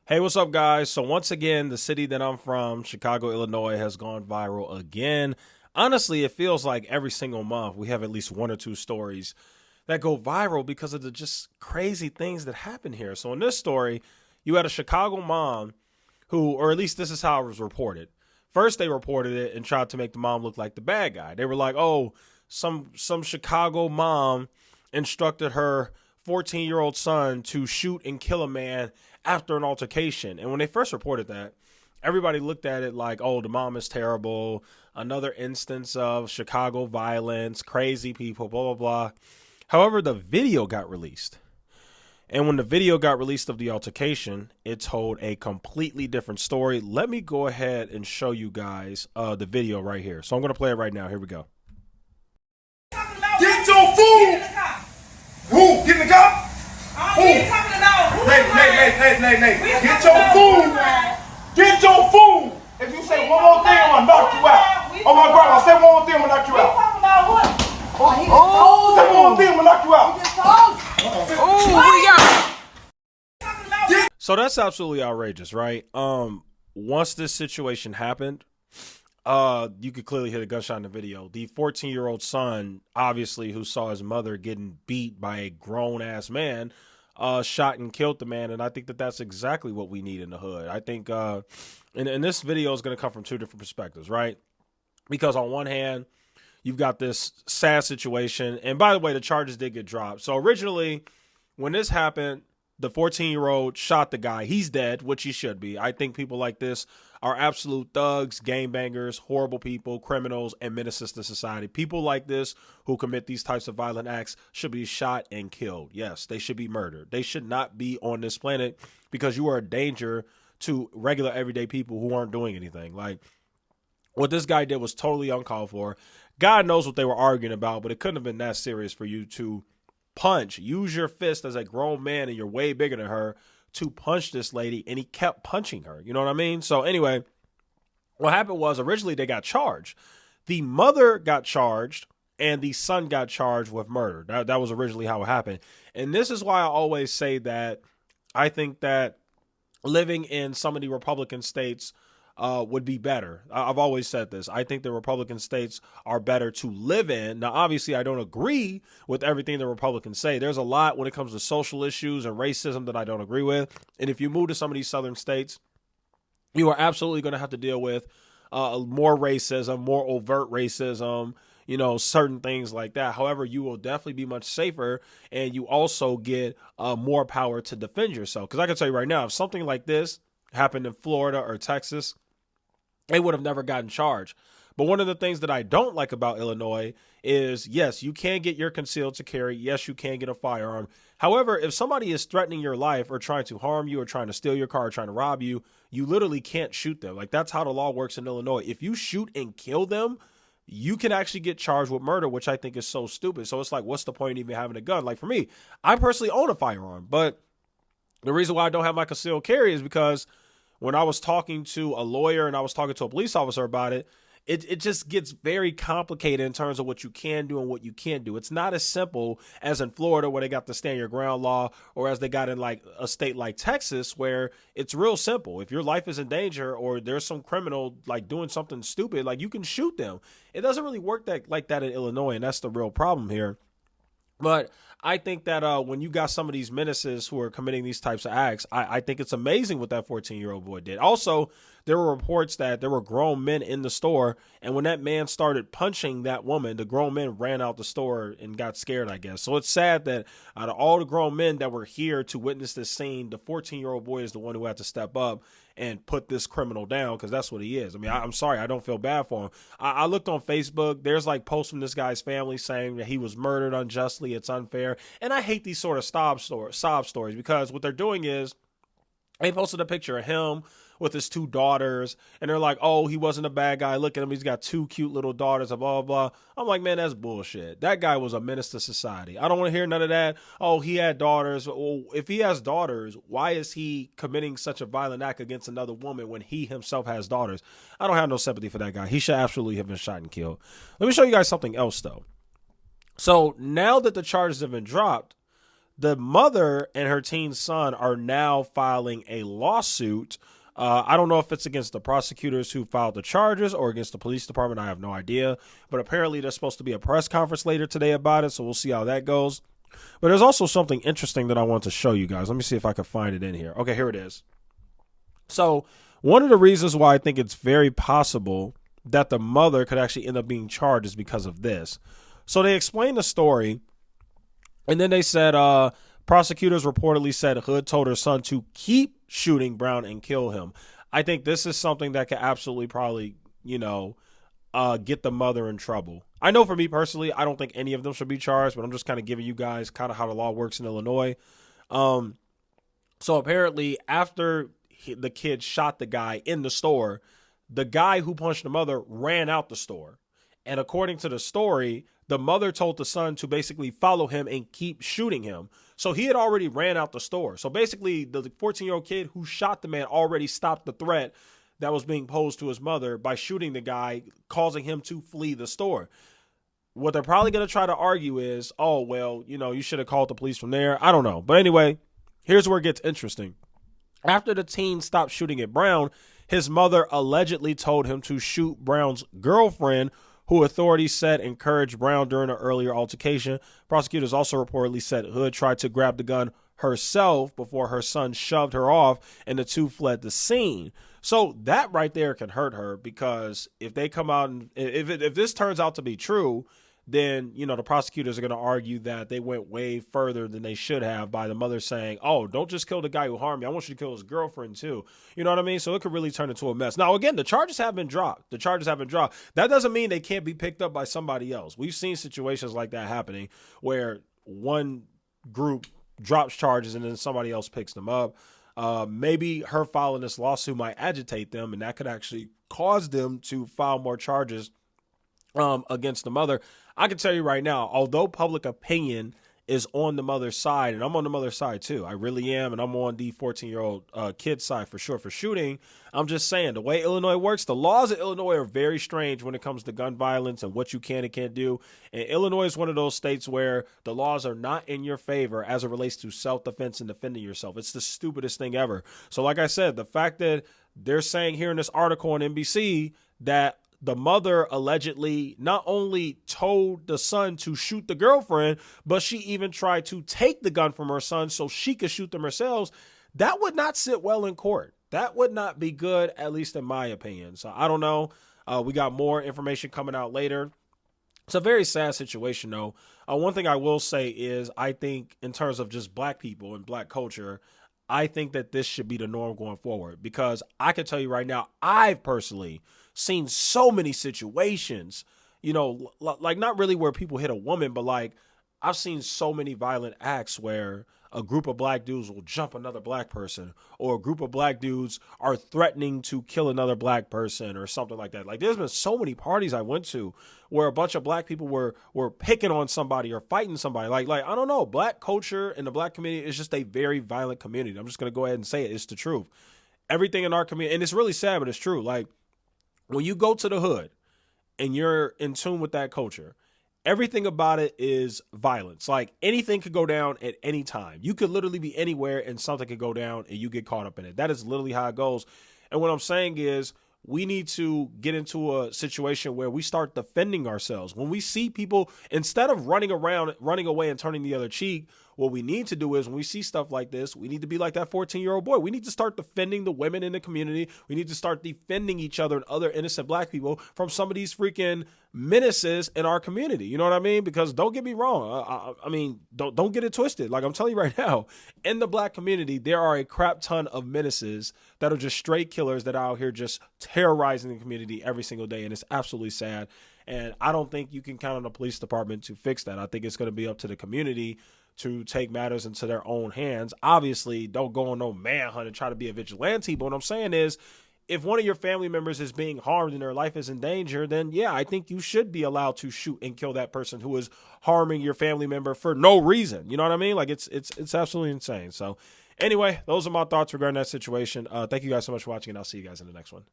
Hey, what's up, guys? So once again, the city that I'm from, Chicago, Illinois, has gone viral again. Honestly, it feels like every single month we have at least one or two stories that go viral because of the just crazy things that happen here. So in this story, you had a Chicago mom who, or at least this is how it was reported. First, they reported it and tried to make the mom look like the bad guy. They were like, "Oh, some Chicago mom instructed her 14-year-old son to shoot and kill a man after an altercation." And when they first reported that, everybody looked at it like, "Oh, the mom is terrible. Another instance of Chicago violence, crazy people, blah, blah, blah." However, the video got released. And when the video got released of the altercation, it told a completely different story. Let me go ahead and show you guys the video right here. So I'm going to play it right now. Here we go. Get your food! Who? Get in the car? Who? Nay. Get your food! Get your food! If you say one more thing, I'm gonna knock you out. Oh my grandma, say one more thing, I'm gonna knock you out. Talking about what? Say one more thing, I'm gonna knock you out. So that's absolutely outrageous, right? Once this situation happened, you could clearly hear the gunshot in the video. The 14-year-old son, obviously, who saw his mother getting beat by a grown-ass man, shot and killed the man. And I think that that's exactly what we need in the hood. I think, and this video is going to come from two different perspectives, right? Because on one hand, you've got this sad situation. And by the way, the charges did get dropped. So originally, when this happened, the 14-year-old shot the guy. He's dead, which he should be. I think people like this are absolute thugs, gangbangers, horrible people, criminals, and menaces to society. People like this who commit these types of violent acts should be shot and killed. Yes, they should be murdered. They should not be on this planet because you are a danger to regular everyday people who aren't doing anything. Like, what this guy did was totally uncalled for. God knows what they were arguing about, but it couldn't have been that serious for you to use your fist as a grown man, and you're way bigger than her, to punch this lady, and he kept punching her. You know what I mean? So anyway, what happened was originally they got charged. The mother got charged and the son got charged with murder. That was originally how it happened. And this is why I always say that I think that living in some of the Republican states would be better. I've always said this. I think the Republican states are better to live in. Now, obviously, I don't agree with everything the Republicans say. There's a lot when it comes to social issues and racism that I don't agree with. And if you move to some of these southern states, you are absolutely going to have to deal with more racism, more overt racism, certain things like that. However, you will definitely be much safer, and you also get more power to defend yourself. Because I can tell you right now, if something like this happened in Florida or Texas, they would have never gotten charged. But one of the things that I don't like about Illinois is, yes, you can get your concealed to carry. Yes, you can get a firearm. However, if somebody is threatening your life or trying to harm you or trying to steal your car or trying to rob you, you literally can't shoot them. Like, that's how the law works in Illinois. If you shoot and kill them, you can actually get charged with murder, which I think is so stupid. So it's like, what's the point of even having a gun? Like, for me, I personally own a firearm, but the reason why I don't have my concealed carry is because when I was talking to a lawyer and I was talking to a police officer about it, it just gets very complicated in terms of what you can do and what you can't do. It's not as simple as in Florida where they got the stand your ground law, or as they got in like a state like Texas where it's real simple. If your life is in danger or there's some criminal like doing something stupid, like, you can shoot them. It doesn't really work like that in Illinois, and that's the real problem here. But I think that when you got some of these menaces who are committing these types of acts, I think it's amazing what that 14-year-old boy did. Also, there were reports that there were grown men in the store, and when that man started punching that woman, the grown men ran out the store and got scared, I guess. So it's sad that out of all the grown men that were here to witness this scene, the 14-year-old boy is the one who had to step up and put this criminal down, because that's what he is. I mean, I'm sorry, I don't feel bad for him. I looked on Facebook. There's like posts from this guy's family saying that he was murdered unjustly. It's unfair. And I hate these sort of sob stories, because what they're doing is they posted a picture of him with his two daughters, and they're like, "Oh, he wasn't a bad guy. Look at him. He's got two cute little daughters, blah, blah, blah." I'm like, man, that's bullshit. That guy was a menace to society. I don't want to hear none of that. Oh, he had daughters. Well, if he has daughters, why is he committing such a violent act against another woman when he himself has daughters? I don't have no sympathy for that guy. He should absolutely have been shot and killed. Let me show you guys something else, though. So now that the charges have been dropped, The mother and her teen son are now filing a lawsuit. I don't know if it's against the prosecutors who filed the charges or against the police department. I have no idea. But apparently there's supposed to be a press conference later today about it, so we'll see how that goes. But there's also something interesting that I want to show you guys. Let me see if I can find it in here. Okay, here it is. So one of the reasons why I think it's very possible that the mother could actually end up being charged is because of this. So they explained the story, and then they said prosecutors reportedly said Hood told her son to keep shooting Brown and kill him. I think this is something that could absolutely probably, get the mother in trouble. I know for me personally, I don't think any of them should be charged, but I'm just kind of giving you guys kind of how the law works in Illinois. So apparently after the kid shot the guy in the store, the guy who punched the mother ran out the store. And according to the story, the mother told the son to basically follow him and keep shooting him. So he had already ran out the store. So basically the 14-year-old kid who shot the man already stopped the threat that was being posed to his mother by shooting the guy, causing him to flee the store. What they're probably going to try to argue is, oh, well, you should have called the police from there. I don't know. But anyway, here's where it gets interesting. After the teen stopped shooting at Brown, his mother allegedly told him to shoot Brown's girlfriend, who authorities said encouraged Brown during an earlier altercation. Prosecutors also reportedly said Hood tried to grab the gun herself before her son shoved her off and the two fled the scene. So that right there can hurt her, because if they come out and if this turns out to be true, then, the prosecutors are going to argue that they went way further than they should have by the mother saying, oh, don't just kill the guy who harmed me. I want you to kill his girlfriend too. You know what I mean? So it could really turn into a mess. Now, again, the charges have been dropped. That doesn't mean they can't be picked up by somebody else. We've seen situations like that happening where one group drops charges and then somebody else picks them up. Maybe her filing this lawsuit might agitate them, and that could actually cause them to file more charges against the mother. I can tell you right now, although public opinion is on the mother's side, and I'm on the mother's side too, I really am, and I'm on the 14-year-old kid's side for sure for shooting. I'm just saying, the way Illinois works, the laws of Illinois are very strange when it comes to gun violence and what you can and can't do. And Illinois is one of those states where the laws are not in your favor as it relates to self-defense and defending yourself. It's the stupidest thing ever. So like I said, the fact that they're saying here in this article on NBC that the mother allegedly not only told the son to shoot the girlfriend, but she even tried to take the gun from her son so she could shoot them herself, that would not sit well in court. That would not be good, at least in my opinion. So I don't know. We got more information coming out later. It's a very sad situation, though. One thing I will say is I think in terms of just black people and black culture, I think that this should be the norm going forward, because I can tell you right now, I've personally seen so many situations, like not really where people hit a woman, but like I've seen so many violent acts where a group of black dudes will jump another black person, or a group of black dudes are threatening to kill another black person or something like that. Like there's been so many parties I went to where a bunch of black people were picking on somebody or fighting somebody. Like I don't know, black culture and the black community is just a very violent community. I'm just going to go ahead and say it. It's the truth. Everything in our community, and it's really sad, but it's true. Like when you go to the hood and you're in tune with that culture, everything about it is violence. Like anything could go down at any time. You could literally be anywhere and something could go down and you get caught up in it. That is literally how it goes. And what I'm saying is we need to get into a situation where we start defending ourselves. When we see people, instead of running away and turning the other cheek, what we need to do is when we see stuff like this, we need to be like that 14-year-old boy. We need to start defending the women in the community. We need to start defending each other and other innocent black people from some of these freaking menaces in our community. You know what I mean? Because don't get me wrong. I mean, don't get it twisted. Like I'm telling you right now, in the black community, there are a crap ton of menaces that are just straight killers that are out here just terrorizing the community every single day. And it's absolutely sad. And I don't think you can count on the police department to fix that. I think it's going to be up to the community to take matters into their own hands. Obviously, don't go on no manhunt and try to be a vigilante. But what I'm saying is, if one of your family members is being harmed and their life is in danger, then yeah, I think you should be allowed to shoot and kill that person who is harming your family member for no reason. You know what I mean? Like it's absolutely insane. So anyway, those are my thoughts regarding that situation. Thank you guys so much for watching, and I'll see you guys in the next one.